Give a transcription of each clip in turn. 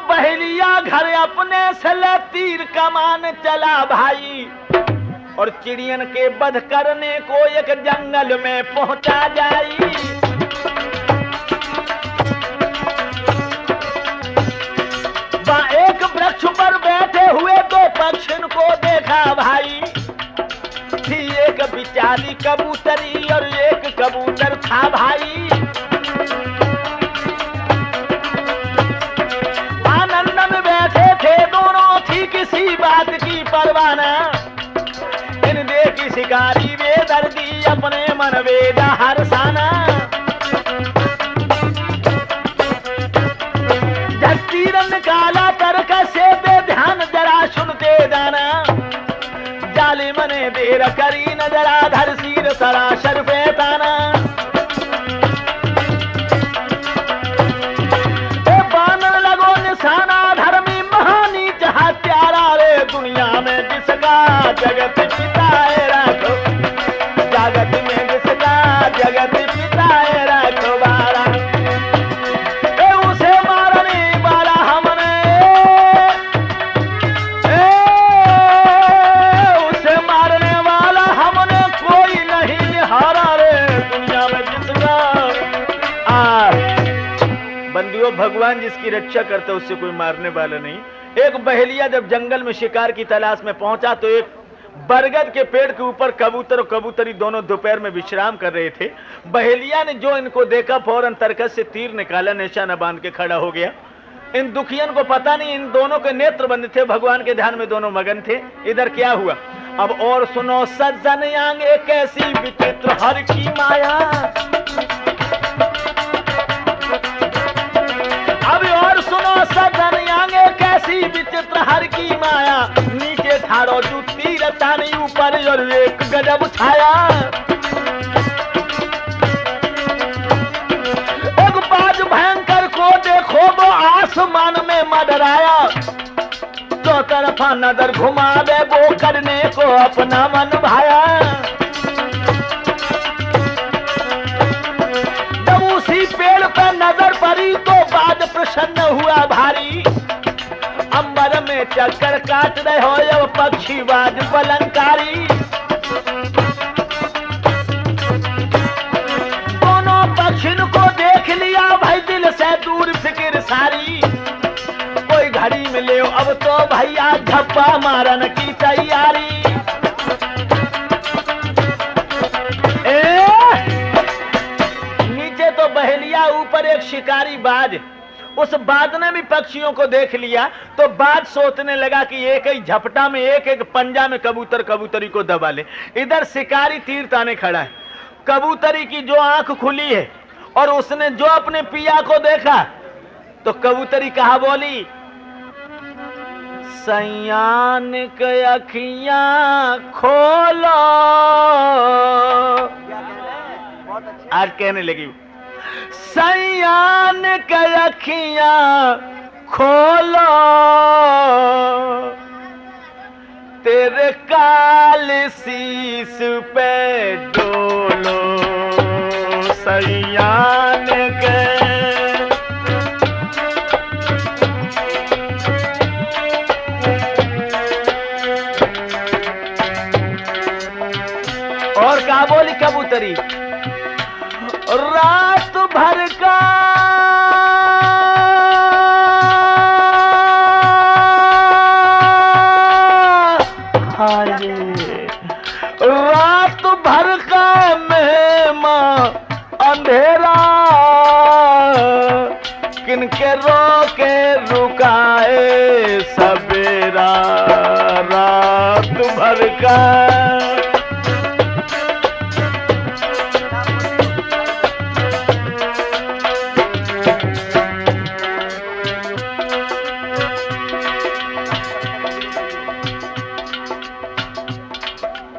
बहेलिया घर अपने से ले तीर कमान चला भाई, और चिड़ियन के वध करने को एक जंगल में पहुंचा जाई। एक वृक्ष पर बैठे हुए दो पक्षियों को देखा भाई, थी एक बिचारी कबूतरी और एक कबूतर था भाई। आनंद में बैठे थे दोनों, थी किसी बात की परवाह न, इन देखी शिकारी वे दर्दी अपने मन वेदा हरसाना। तीरन काला तर्क से बेध्यान जरा सुनते दाना, जालिम ने देर करी न जरा धर सिर सरासर पे ताना। बानन लगो निशाना धर्मी महानीच हत्यारा रे, दुनिया में जिसका जगत पिता है रखो, जगत में जिसका जगत पिता है रखवारा, भगवान जिसकी रक्षा करता है उससे कोई मारने वाला नहीं। एक बहेलिया जब जंगल में शिकार की तलाश में पहुंचा तो एक बरगद के पेड़ के ऊपर कबूतर और कबूतरी दोनों दोपहर में विश्राम कर रहे थे। बहेलिया ने जो इनको देखा फौरन तरकस से तीर निकाला, निशाना बांध के खड़ा हो गया। इन दुखियन को पता नहीं, इन दोनों के नेत्र बंद थे, भगवान के ध्यान में दोनों मगन थे। इधर क्या हुआ अब और सुनो सज्जन आंगे कैसी विचित्र हर की माया, सदन आंगे कैसी विचित्र हर की माया, नीचे थारो जुती रतानी ऊपर और एक गजब छाया। एक बाज भयंकर को देखो वो आसमान में मडराया, तो तरफा नजर घुमा दे वो करने को अपना मन भाया। जब उसी पेड़ पर नजर पड़ी तो बाज प्रसन्न हुआ भारी, अंबर में चक्कर काट रहे हो जब पक्षी बाज पलंकारी। दोनों पक्षियों को देख लिया भाई दिल से दूर फिक्र सारी, कोई घड़ी में ले अब तो भैया झप्पा मारन की तैयारी। नीचे तो बहेलिया ऊपर एक शिकारी बाज, उस बाज ने भी पक्षियों को देख लिया तो बाज सोचने लगा कि एक एक झपटा में एक एक पंजा में कबूतर कबूतरी को दबा ले। इधर शिकारी तीर ताने खड़ा है, कबूतरी की जो आंख खुली है और उसने जो अपने पिया को देखा तो कबूतरी कहा बोली, सयान के अखियां खोलो। आज कहने लगी, सयान के अखियां खोलो, तेरे काल शीश पे डोलो। सयान के और क्या बोली कबूतरी, रात भर का रात भर का मेहमान अंधेरा, किनके रोके रुकाए सवेरा। रात भर का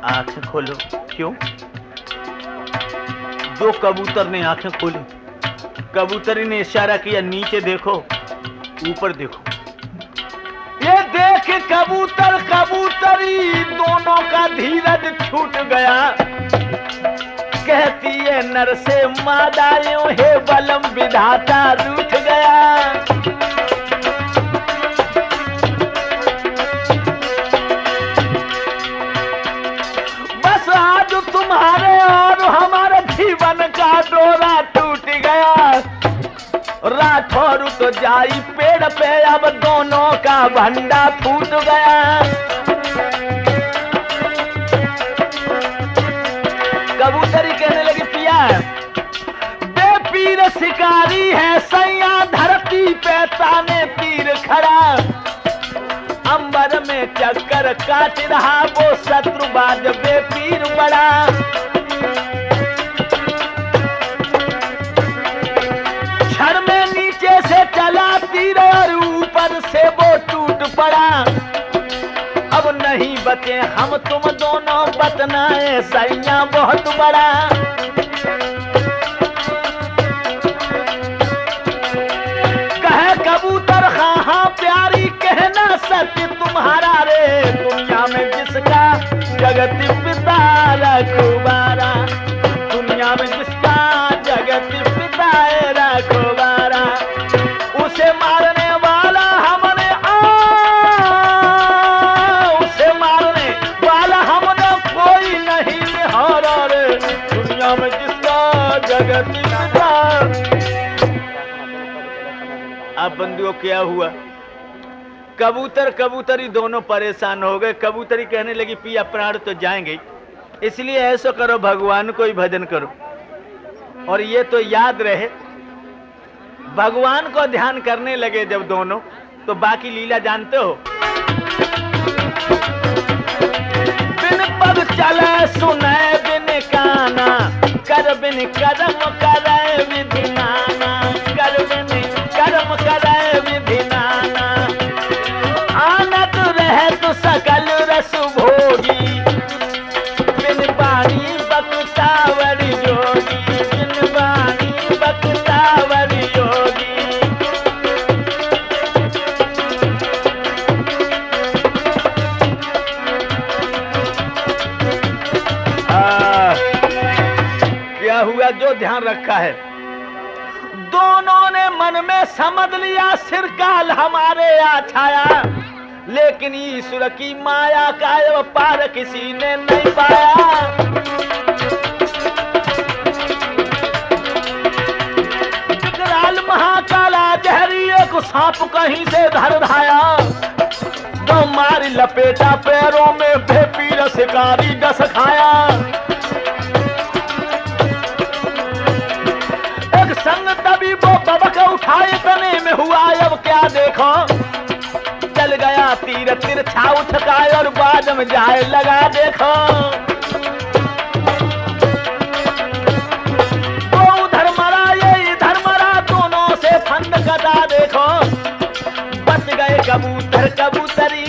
आंखें खोलो। क्यों? जो कबूतर ने आंखें खोली, कबूतरी ने इशारा किया नीचे देखो, ऊपर देखो। ये देख कबूतर कबूतरी दोनों का धीरज छूट गया। कहती है नर से मादायों हे बलम विधाता रूठ गया। वो रुक जाई पेड़ पे, अब दोनों का भंडा फूट गया। कबूतरी कहने लगी पिया बेपीर शिकारी है सैया, धरती पे ताने तीर खड़ा, अंबर में चक्कर काट रहा वो शत्रुबाज बेपीर बड़ा। क्षण में नीचे से चला तीर और ऊपर से वो टूट पड़ा। अब नहीं बचे हम तुम दोनों बतनाए सैया बहुत बड़ा। कहे कबूतर हाँ हाँ प्यारी कहना सत्य तुम्हारा रे, दुनिया में जिसका जगत पिता रखवारा, दुनिया में जिसका जगत पिता रखवारा, उसे मारने वाला हमने उसे मारने वाला हमने कोई नहीं निहारा रे, दुनिया में जिसका जगत पिता। अब बंधुओं क्या हुआ, कबूतर कबूतरी दोनों परेशान हो गए। कबूतरी कहने लगी पिया प्राण तो जाएंगे, इसलिए ऐसा करो भगवान को ही भजन करो। और ये तो याद रहे भगवान को ध्यान करने लगे जब दोनों, तो बाकी लीला जानते हो। बिन पग चले सुने बिन काना, कर बिन कर्म करे विधि नाना, कर बिन कर्म करे विधि नाना, आनत रहे तो सकल रस भोगी, बिन बाणी बक्तावर योगी, बिन बाणी बक्तावर योगी। क्या हुआ जो ध्यान रखा है, दोनों ने मन में समझ लिया सिर काल हमारे आ छाया, लेकिन ईश्वर की माया का ये पार किसी ने नहीं पाया। विकराल महाकाला जहरीले को सांप कहीं से धर धाया, तो मारी लपेटा पैरों में बेपीर शिकारी डस खाया। एक संग तभी वो बबक उठाए तने में हुआ, अब क्या देखो चल गया तीर तिरछा उठकाए और बाद में जाए लगा देखो। वो उधर मरा ये इधर मरा, दोनों से फंद कटा देखो, बच गए कबूतर कबूतरी